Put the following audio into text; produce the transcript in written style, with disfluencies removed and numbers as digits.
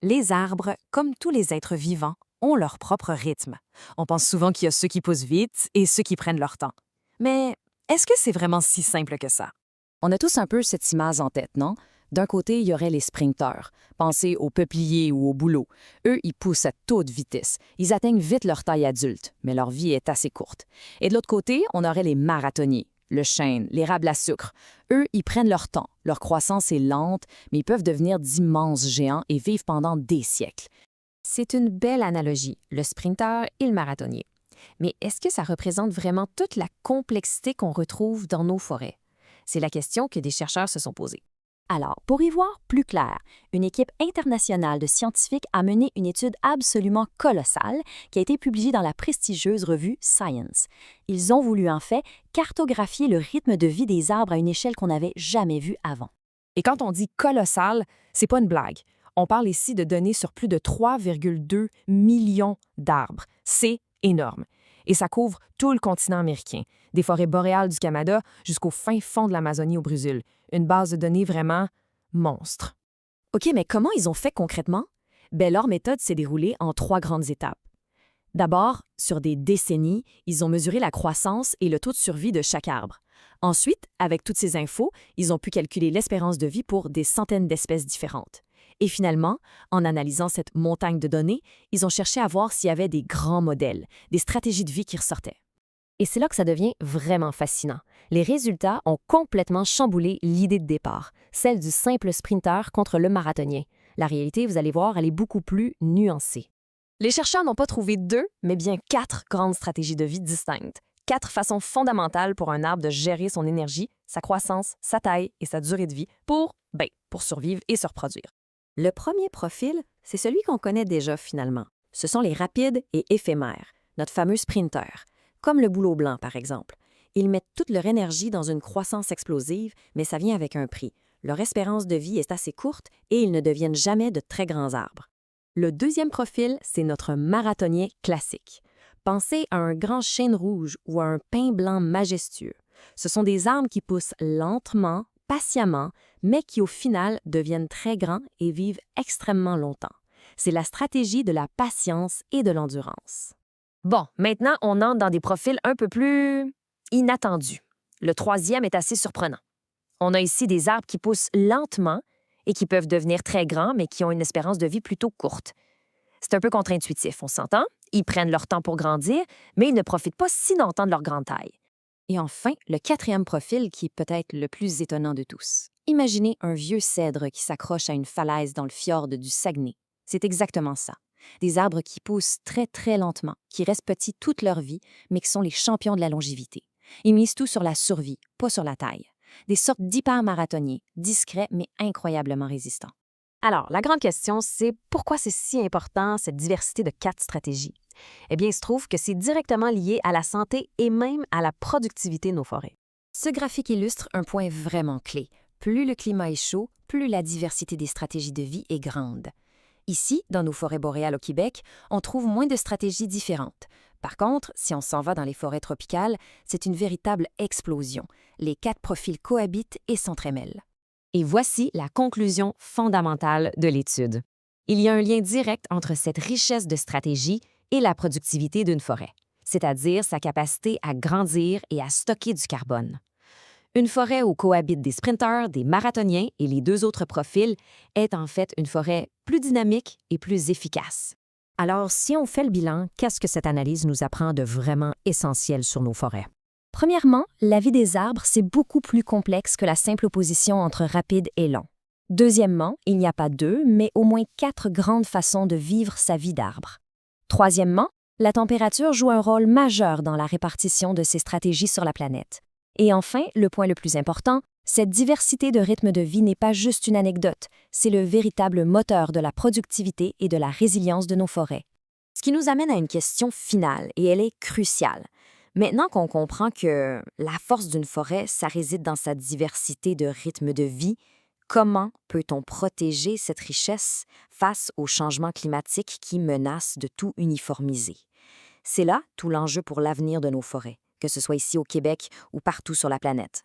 Les arbres, comme tous les êtres vivants, ont leur propre rythme. On pense souvent qu'il y a ceux qui poussent vite et ceux qui prennent leur temps. Mais est-ce que c'est vraiment si simple que ça? On a tous un peu cette image en tête, non? D'un côté, il y aurait les sprinteurs. Pensez aux peupliers ou aux bouleaux. Eux, ils poussent à toute vitesse. Ils atteignent vite leur taille adulte, mais leur vie est assez courte. Et de l'autre côté, on aurait les marathoniers. Le chêne, l'érable à sucre. Eux, ils prennent leur temps. Leur croissance est lente, mais ils peuvent devenir d'immenses géants et vivre pendant des siècles. C'est une belle analogie, le sprinter et le marathonnier. Mais est-ce que ça représente vraiment toute la complexité qu'on retrouve dans nos forêts? C'est la question que des chercheurs se sont posées. Alors, pour y voir plus clair, une équipe internationale de scientifiques a mené une étude absolument colossale qui a été publiée dans la prestigieuse revue Science. Ils ont voulu en fait cartographier le rythme de vie des arbres à une échelle qu'on n'avait jamais vue avant. Et quand on dit colossal, c'est pas une blague. On parle ici de données sur plus de 3,2 millions d'arbres. C'est énorme. Et ça couvre tout le continent américain, des forêts boréales du Canada jusqu'au fin fond de l'Amazonie au Brésil. Une base de données vraiment monstre. OK, mais comment ils ont fait concrètement? Ben, leur méthode s'est déroulée en 3 grandes étapes. D'abord, sur des décennies, ils ont mesuré la croissance et le taux de survie de chaque arbre. Ensuite, avec toutes ces infos, ils ont pu calculer l'espérance de vie pour des centaines d'espèces différentes. Et finalement, en analysant cette montagne de données, ils ont cherché à voir s'il y avait des grands modèles, des stratégies de vie qui ressortaient. Et c'est là que ça devient vraiment fascinant. Les résultats ont complètement chamboulé l'idée de départ, celle du simple sprinter contre le marathonien. La réalité, vous allez voir, elle est beaucoup plus nuancée. Les chercheurs n'ont pas trouvé 2, mais bien 4 grandes stratégies de vie distinctes. 4 façons fondamentales pour un arbre de gérer son énergie, sa croissance, sa taille et sa durée de vie pour survivre et se reproduire. Le premier profil, c'est celui qu'on connaît déjà finalement. Ce sont les rapides et éphémères, notre fameux sprinter, comme le bouleau blanc par exemple. Ils mettent toute leur énergie dans une croissance explosive, mais ça vient avec un prix. Leur espérance de vie est assez courte et ils ne deviennent jamais de très grands arbres. Le deuxième profil, c'est notre marathonien classique. Pensez à un grand chêne rouge ou à un pin blanc majestueux. Ce sont des arbres qui poussent lentement, patiemment, mais qui au final deviennent très grands et vivent extrêmement longtemps. C'est la stratégie de la patience et de l'endurance. Bon, maintenant, on entre dans des profils un peu plus inattendus. Le troisième est assez surprenant. On a ici des arbres qui poussent lentement et qui peuvent devenir très grands, mais qui ont une espérance de vie plutôt courte. C'est un peu contre-intuitif, on s'entend? Ils prennent leur temps pour grandir, mais ils ne profitent pas si longtemps de leur grande taille. Et enfin, le quatrième profil qui est peut-être le plus étonnant de tous. Imaginez un vieux cèdre qui s'accroche à une falaise dans le fjord du Saguenay. C'est exactement ça. Des arbres qui poussent très très lentement, qui restent petits toute leur vie, mais qui sont les champions de la longévité. Ils misent tout sur la survie, pas sur la taille. Des sortes d'hyper-marathoniens, discrets mais incroyablement résistants. Alors, la grande question, c'est pourquoi c'est si important, cette diversité de 4 stratégies? Eh bien, il se trouve que c'est directement lié à la santé et même à la productivité de nos forêts. Ce graphique illustre un point vraiment clé. Plus le climat est chaud, plus la diversité des stratégies de vie est grande. Ici, dans nos forêts boréales au Québec, on trouve moins de stratégies différentes. Par contre, si on s'en va dans les forêts tropicales, c'est une véritable explosion. Les 4 profils cohabitent et s'entremêlent. Et voici la conclusion fondamentale de l'étude. Il y a un lien direct entre cette richesse de stratégies et la productivité d'une forêt, c'est-à-dire sa capacité à grandir et à stocker du carbone. Une forêt où cohabitent des sprinteurs, des marathoniens et les 2 autres profils est en fait une forêt plus dynamique et plus efficace. Alors, si on fait le bilan, qu'est-ce que cette analyse nous apprend de vraiment essentiel sur nos forêts? Premièrement, la vie des arbres, c'est beaucoup plus complexe que la simple opposition entre rapide et lent. Deuxièmement, il n'y a pas 2, mais au moins 4 grandes façons de vivre sa vie d'arbre. Troisièmement, la température joue un rôle majeur dans la répartition de ces stratégies sur la planète. Et enfin, le point le plus important, cette diversité de rythme de vie n'est pas juste une anecdote, c'est le véritable moteur de la productivité et de la résilience de nos forêts. Ce qui nous amène à une question finale, et elle est cruciale. Maintenant qu'on comprend que la force d'une forêt, ça réside dans sa diversité de rythme de vie, comment peut-on protéger cette richesse face aux changements climatiques qui menacent de tout uniformiser? C'est là tout l'enjeu pour l'avenir de nos forêts, que ce soit ici au Québec ou partout sur la planète.